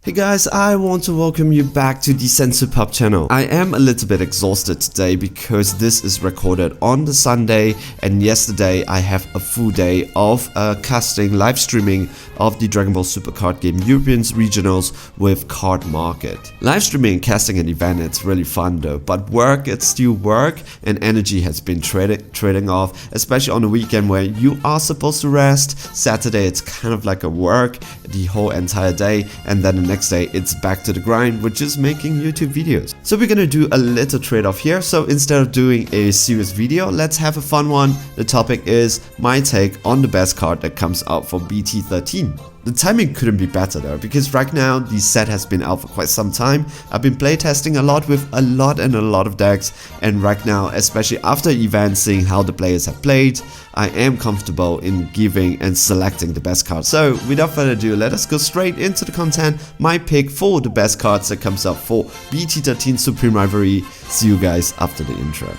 Hey guys, I want to welcome you back to the Sensu Pub channel. I am a little bit exhausted today because this is recorded on the Sunday, and yesterday I have a full day of casting, live streaming of the Dragon Ball Super card game Europeans Regionals with Card Market. Live streaming and casting an event, it's really fun though, but work, it's still work, and energy has been trading off, especially on the weekend where you are supposed to rest. Saturday it's kind of like a work the whole entire day, and then the next day it's back to the grind, which is making YouTube videos. So we're gonna do a little trade-off here. So instead of doing a serious video, let's have a fun one. The topic is my take on the best card that comes out for BT13. The timing couldn't be better though, because right now the set has been out for quite some time. I've been playtesting a lot with a lot of decks, and right now, especially after events, seeing how the players have played, I am comfortable in giving and selecting the best cards. So without further ado, let us go straight into the content. My pick for the best cards that comes out for BT13 Supreme Rivalry. See you guys after the intro.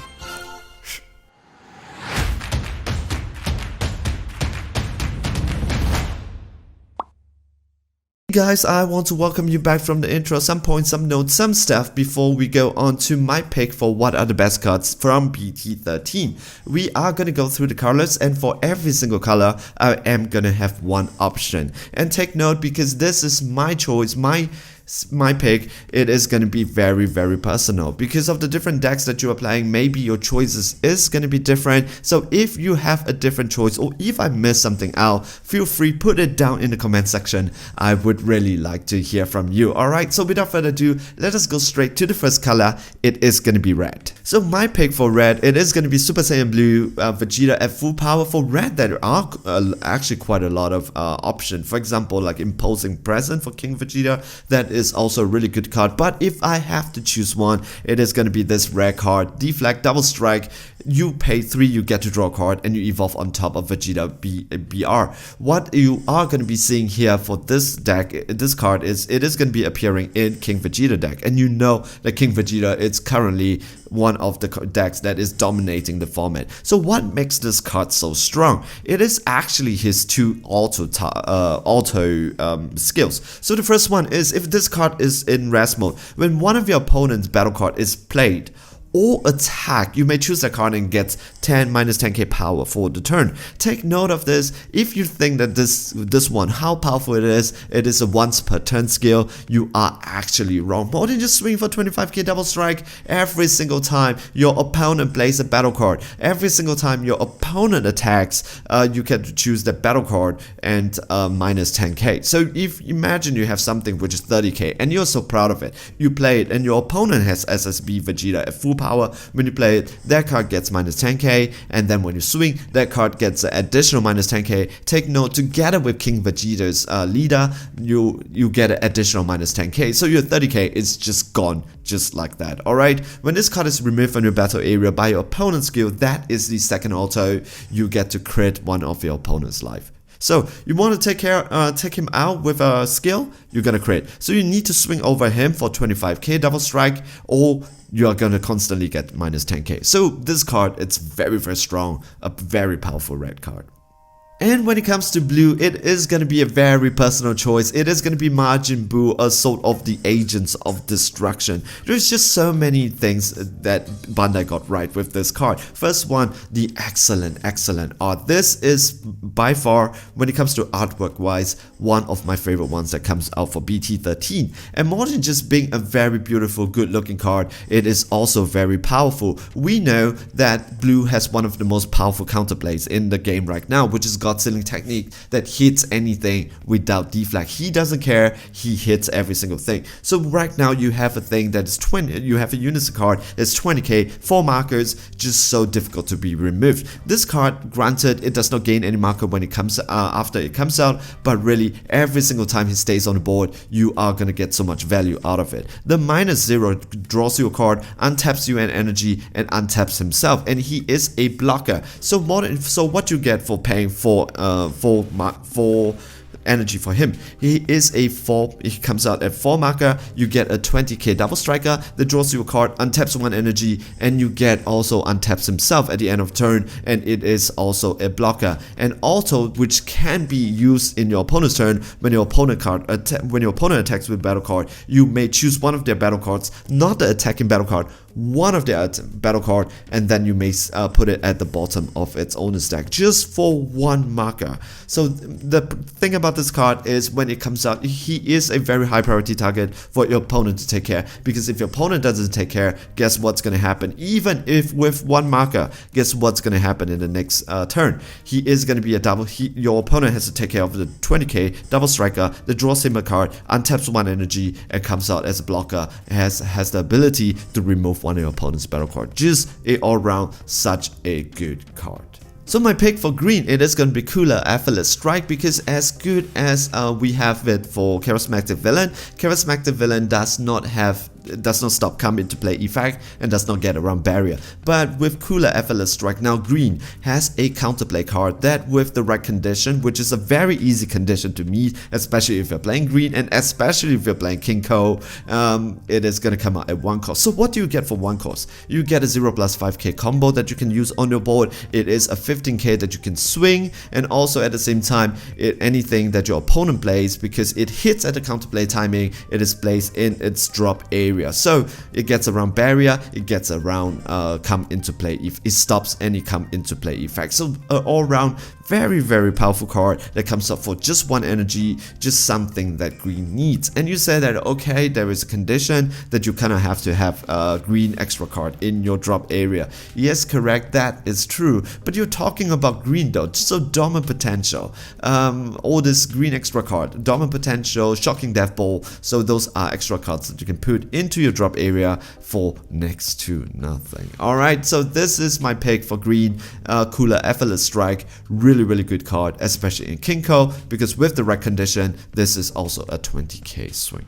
Guys, I want to welcome you back from the intro. Some points, some notes, some stuff before we go on to my pick for what are the best cards from BT13. We are going to go through the colors, and for every single color I am going to have one option. And take note, because this is my choice, my pick, it is going to be very personal because of the different decks that you are playing. Maybe your choices is going to be different. So if you have a different choice, or if I miss something out, feel free, put it down in the comment section. I would really like to hear from you. Alright, so without further ado, let us go straight to the first color. It is going to be red. So my pick for red, it is going to be Super Saiyan Blue Vegeta at full power. For red, there are actually quite a lot of options. For example, like Imposing Present for King Vegeta, that is also a really good card. But if I have to choose one, it is going to be this rare card, Deflect Double Strike. You pay 3, you get to draw a card, and you evolve on top of Vegeta BR. What you are going to be seeing here for this deck, this card, is it is going to be appearing in King Vegeta deck, and you know that King Vegeta is currently one of the decks that is dominating the format. So what makes this card so strong? It is actually his two auto skills. So the first one is, if this card is in rest mode, when one of your opponent's battle card is played or attack, you may choose that card and get 10 minus 10k power for the turn. Take note of this. If you think that this one, how powerful it is a once per turn skill, you are actually wrong. More than just swing for 25k double strike every single time your opponent plays a battle card. Every single time your opponent attacks, you can choose the battle card and minus 10k. So if imagine you have something which is 30k and you're so proud of it, you play it, and your opponent has SSB Vegeta at full power. When you play it, that card gets minus 10k, and then when you swing, that card gets an additional minus 10k. Take note, together with King Vegeta's leader, you get an additional minus 10k, so your 30k is just gone, just like that. Alright, when this card is removed from your battle area by your opponent's skill, that is the second auto. You get to crit one of your opponent's life. So you want to take him out with a skill, you're gonna crit. So you need to swing over him for 25k double strike, or you are gonna constantly get minus 10k. So this card, it's very strong, a very powerful red card. And when it comes to blue, it is going to be a very personal choice. It is going to be Majin Buu, a sort of the agents of destruction. There's just so many things that Bandai got right with this card. First one, the excellent art. This is by far, when it comes to artwork wise, one of my favorite ones that comes out for BT13. And more than just being a very beautiful, good looking card, it is also very powerful. We know that blue has one of the most powerful counterplays in the game right now, which is God Sealing technique that hits anything without deflect. He doesn't care, he hits every single thing. So right now you have a thing that is 20, you have a unison card that's 20k, 4 markers, just so difficult to be removed. This card, granted, it does not gain any marker when it comes after it comes out, but really every single time he stays on the board, you are gonna get so much value out of it. The -0 draws you a card, untaps you an energy, and untaps himself, and he is a blocker. So what you get for paying for energy for him. He is a 4, he comes out at 4 marker, you get a 20k double striker that draws you a card, untaps 1 energy, and you get also untaps himself at the end of turn, and it is also a blocker. And also, which can be used in your opponent's turn, when your opponent attacks with battle card, you may choose one of their battle cards, not the attacking battle card, one of their battle card, and then you may put it at the bottom of its owner's deck just for 1 marker. So the thing about this card is when it comes out, he is a very high priority target for your opponent to take care, because if your opponent doesn't take care, guess what's going to happen? Even if with 1 marker, guess what's going to happen in the next turn? He is going to be a double, your opponent has to take care of the 20k double striker that draws him a card, untaps 1 energy, and comes out as a blocker, has the ability to remove one of your opponent's battle card. Just all around such a good card. So my pick for green, it is going to be Cooler Effortless Strike, because as good as we have it for Charismatic Villain does not stop come into play effect and does not get around barrier. But with Cooler Effortless Strike, now green has a counterplay card that with the right condition, which is a very easy condition to meet, especially if you're playing green and especially if you're playing King Ko, it is going to come out at 1 cost. So what do you get for 1 cost? You get a 0 plus 5k combo that you can use on your board. It is a 15k that you can swing, and also at the same time, anything that your opponent plays, because it hits at the counterplay timing, it is placed in its drop area. So it gets around barrier, it gets around come into play, if it stops any come into play effect. So all around very powerful card that comes up for just 1 energy, just something that green needs. And you say that okay, there is a condition that you kind of have to have a green extra card in your drop area. Yes, correct, that is true, but you're talking about green though, so Dormant Potential, all this green extra card, Dormant Potential, Shocking Death Bowl, so those are extra cards that you can put into your drop area for next to nothing. Alright, so this is my pick for green, Cooler Effortless Strike. Really good card, especially in King Ko, because with the right condition, this is also a 20k swing.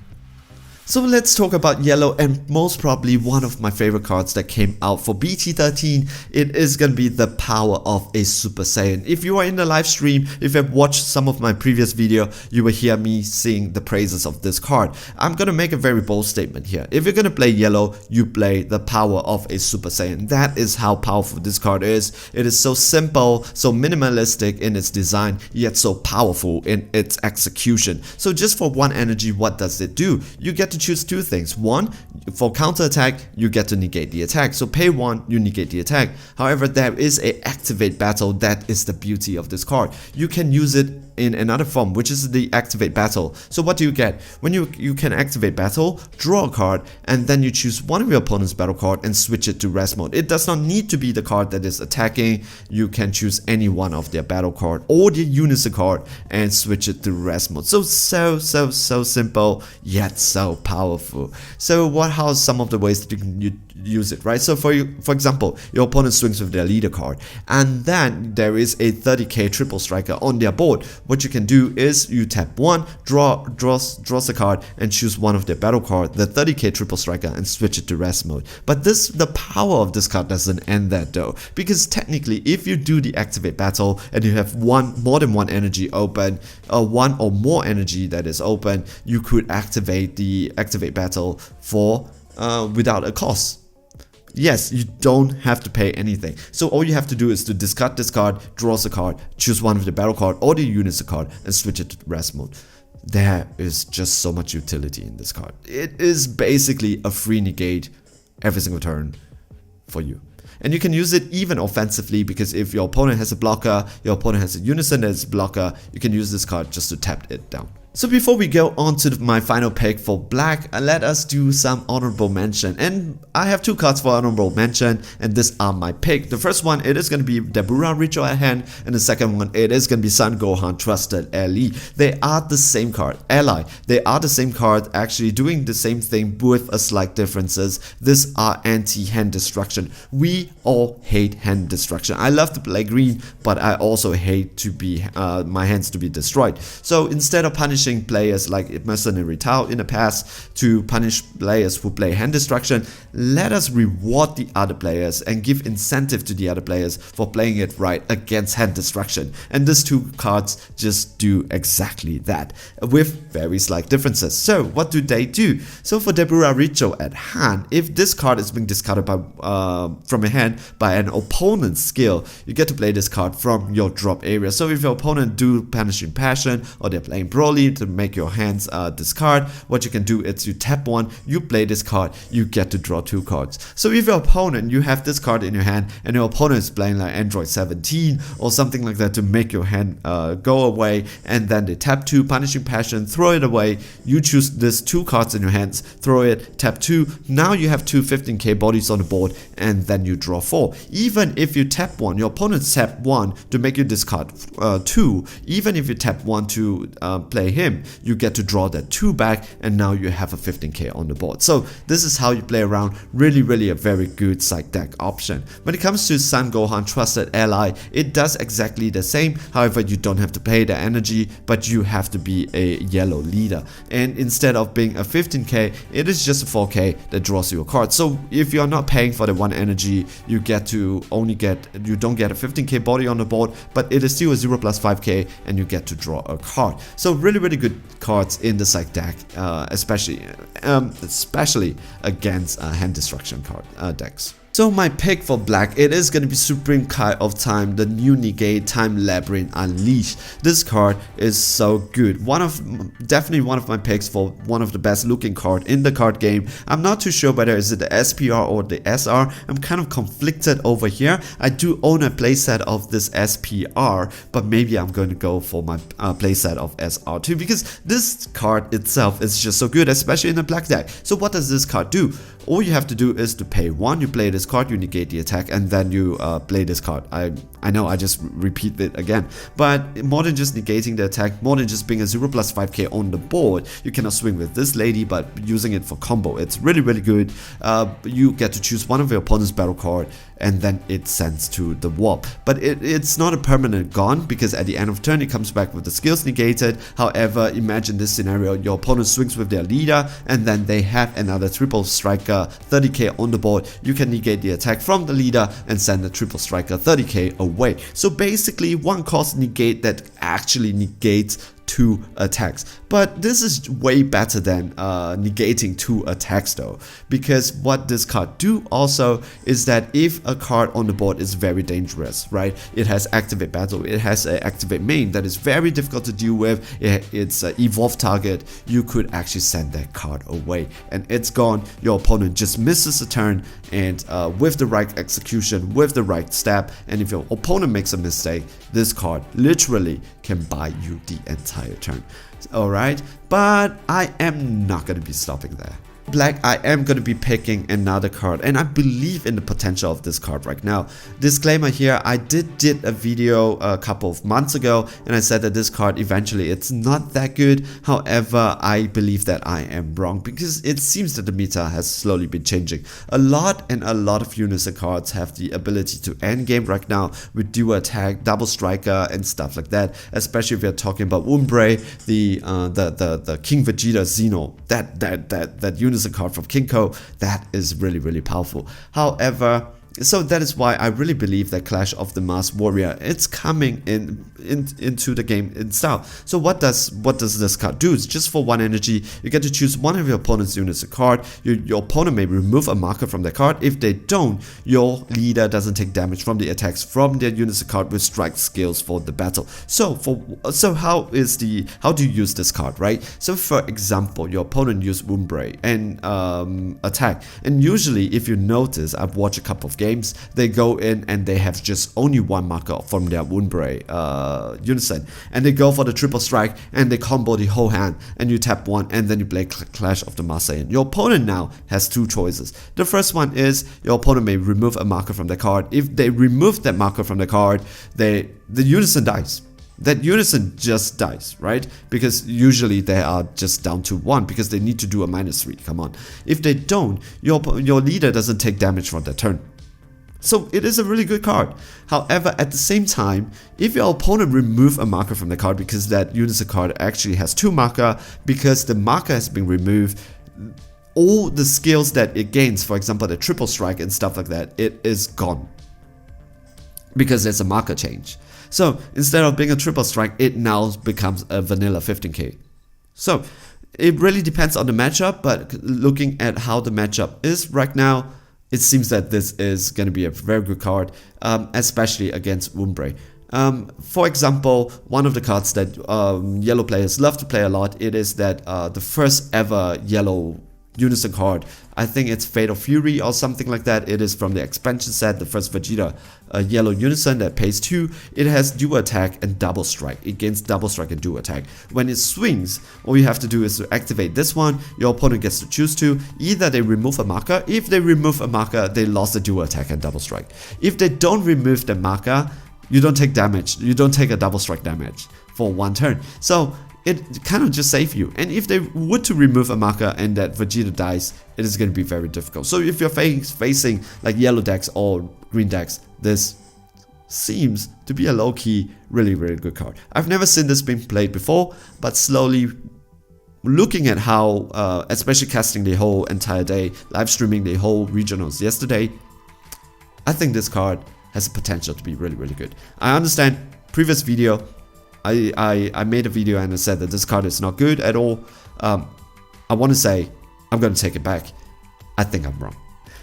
So let's talk about yellow, and most probably one of my favorite cards that came out for BT13. It is going to be the power of a Super Saiyan. If you are in the live stream, if you have watched some of my previous video, you will hear me sing the praises of this card. I'm going to make a very bold statement here. If you're going to play yellow, you play the power of a Super Saiyan. That is how powerful this card is. It is so simple, so minimalistic in its design, yet so powerful in its execution. So just for 1 energy, what does it do? You get to choose 2 things. 1, for counter attack, you get to negate the attack. So pay 1, you negate the attack. However, there is a activate battle. That is the beauty of this card. You can use it in another form, which is the activate battle. So what do you get? When you can activate battle, draw a card, and then you choose one of your opponent's battle card and switch it to rest mode. It does not need to be the card that is attacking. You can choose any one of their battle card or the unison card and switch it to rest mode. So simple, yet so powerful. So how are some of the ways that you can use it, right? So for example, your opponent swings with their leader card, and then there is a 30k triple striker on their board. What you can do is you tap 1, draws a card, and choose one of their battle card, the 30k triple striker, and switch it to rest mode. But the power of this card doesn't end there though, because technically, if you do the activate battle and you have more than one energy open, 1 or more energy that is open, you could activate the activate battle for without a cost. Yes, you don't have to pay anything. So all you have to do is to discard this card, draws a card, choose one of the battle card or the unison card, and switch it to rest mode. There is just so much utility in this card. It is basically a free negate every single turn for you. And you can use it even offensively, because if your opponent has a blocker, your opponent has a unison that is blocker, you can use this card just to tap it down. So before we go on to my final pick for black, let us do some honorable mention. And I have 2 cards for honorable mention, and these are my pick. The first one, it is going to be Dabura Ritual at hand, and the second one, it is going to be Son Gohan Trusted Ally. They are the same card, Ally. They are the same card, actually doing the same thing with a slight differences. These are anti-hand destruction. We all hate hand destruction. I love to play green, but I also hate to be my hands to be destroyed. So instead of punishing punishing players like Mercenary Tau in the past to punish players who play hand destruction, let us reward the other players and give incentive to the other players for playing it right against hand destruction. And these two cards just do exactly that, with very slight differences. So what do they do? So for Deborah Richo at hand, if this card is being discarded by, from your hand by an opponent's skill, you get to play this card from your drop area. So if your opponent do Punishing Passion, or they're playing Broly to make your hands discard, what you can do is you tap one, you play this card, you get to draw 2 cards. So if your opponent, you have this card in your hand and your opponent is playing like Android 17 or something like that to make your hand go away, and then they tap 2, Punishing Passion, throw it away, you choose this 2 cards in your hands, throw it, tap 2, now you have 2 15k bodies on the board, and then you draw 4. Even if you tap 1, your opponent tap 1 to make you discard 2, even if you tap 1 to play him, you get to draw that 2 back, and now you have a 15k on the board. So this is how you play around. Really a very good side deck option. When it comes to Sun Gohan Trusted Ally, it does exactly the same. However, you don't have to pay the energy, but you have to be a yellow leader, and instead of being a 15k, it is just a 4k that draws you a card. So if you're not paying for the 1 energy, you get to you don't get a 15k body on the board, but it is still a 0 plus 5k, and you get to draw a card. So really good cards in the side deck, especially against hand destruction card decks. So my pick for black, it is going to be Supreme Kai of Time, the new Negate Time Labyrinth Unleashed. This card is so good. Definitely one of my picks for one of the best looking card in the card game. I'm not too sure whether is it the SPR or the SR. I'm kind of conflicted over here. I do own a playset of this SPR, but maybe I'm going to go for my playset of SR too, because this card itself is just so good, especially in the black deck. So what does this card do? All you have to do is to pay 1, you play this card, you negate the attack, and then you play this card. I know I just repeat it again, but more than just negating the attack, more than just being a 0 plus 5k on the board, you cannot swing with this lady, but using it for combo, it's really good. You get to choose one of your opponent's battle card, and then it sends to the warp. But it's not a permanent gone, because at the end of turn it comes back with the skills negated. However, imagine this scenario, your opponent swings with their leader, and then they have another triple striker 30k on the board. You can negate the attack from the leader and send the triple striker 30k away. So basically 1 cost negate that actually negates 2 attacks. But this is way better than negating 2 attacks though, because what this card do also is that if a card on the board is very dangerous, right, it has activate battle, it has an activate main that is very difficult to deal with, it's an evolve target, you could actually send that card away and it's gone. Your opponent just misses a turn, and with the right execution, with the right step, and if your opponent makes a mistake, this card literally can buy you the entire turn. Alright, but I am not going to be stopping there. Black, I am going to be picking another card, and I believe in the potential of this card right now. Disclaimer here, I did a video a couple of months ago, and I said that this card eventually it's not that good. However, I believe that I am wrong, because it seems that the meta has slowly been changing. A lot of unison cards have the ability to end game right now with dual attack, double striker, and stuff like that. Especially if you're talking about Umbre, the King Vegeta Xeno, that unison card from Kinko, that is really powerful. However, so that is why I really believe that Clash of the Masked Warrior, it's coming into the game in style. So what does this card do? It's just for 1 energy. You get to choose one of your opponent's units a card. Your opponent may remove a marker from the card. If they don't, your leader doesn't take damage from the attacks from their units a card with strike skills for the battle. So how do you use this card, right? So for example, your opponent used Umbre and attack, and usually if you notice, I've watched a couple of games, they go in and they have just only 1 marker from their Umbre unison, and they go for the triple strike and they combo the whole hand, and you tap 1 and then you play Clash of the Masked Warrior. Your opponent now has 2 choices. The first one is your opponent may remove a marker from the card. If they remove that marker from the card, the unison dies. That unison just dies, right? Because usually they are just down to 1 because they need to do a -3. Come on. If they don't, your leader doesn't take damage from their turn. So it is a really good card. However, at the same time, if your opponent remove a marker from the card because that Unison card actually has 2 marker, because the marker has been removed, all the skills that it gains, for example the triple strike and stuff like that, it is gone. Because there's a marker change. So instead of being a triple strike, it now becomes a vanilla 15k. So it really depends on the matchup, but looking at how the matchup is right now, it seems that this is going to be a very good card, especially against Umbre. For example, one of the cards that yellow players love to play a lot, it is that the first ever yellow Unison card, I think it's Fatal Fury or something like that. It is from the expansion set, the first Vegeta yellow Unison that pays 2. It has dual attack and double strike. It gains double strike and dual attack. When it swings, all you have to do is to activate this one. Your opponent gets to choose to. Either they remove a marker. If they remove a marker, they lost the dual attack and double strike. If they don't remove the marker, you don't take damage. You don't take a double strike damage for 1 turn. So it kind of just saves you. And if they were to remove a marker and that Vegeta dies, it is going to be very difficult. So if you're facing like yellow decks or green decks, this seems to be a low-key, really good card. I've never seen this being played before, but slowly looking at how, especially casting the whole entire day, live streaming the whole regionals yesterday, I think this card has the potential to be really good. I understand previous video, I made a video and I said that this card is not good at all. I want to say, I'm going to take it back. I think I'm wrong.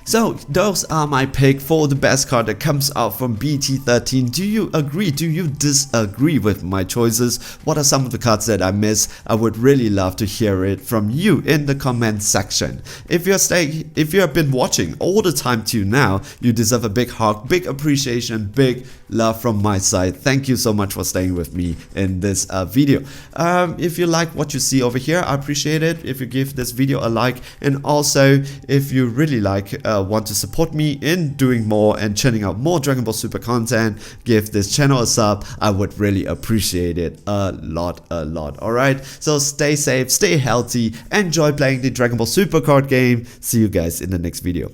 So those are my pick for the best card that comes out from BT13. Do you agree? Do you disagree with my choices? What are some of the cards that I missed? I would really love to hear it from you in the comment section. If you have been watching all the time till now, you deserve a big hug, big appreciation, big love from my side. Thank you so much for staying with me in this video. If you like what you see over here, I appreciate it if you give this video a like, and also if you really want to support me in doing more and churning out more Dragon Ball Super content, give this channel a sub. I would really appreciate it a lot. Alright, so stay safe, stay healthy, enjoy playing the Dragon Ball Super card game. See you guys in the next video.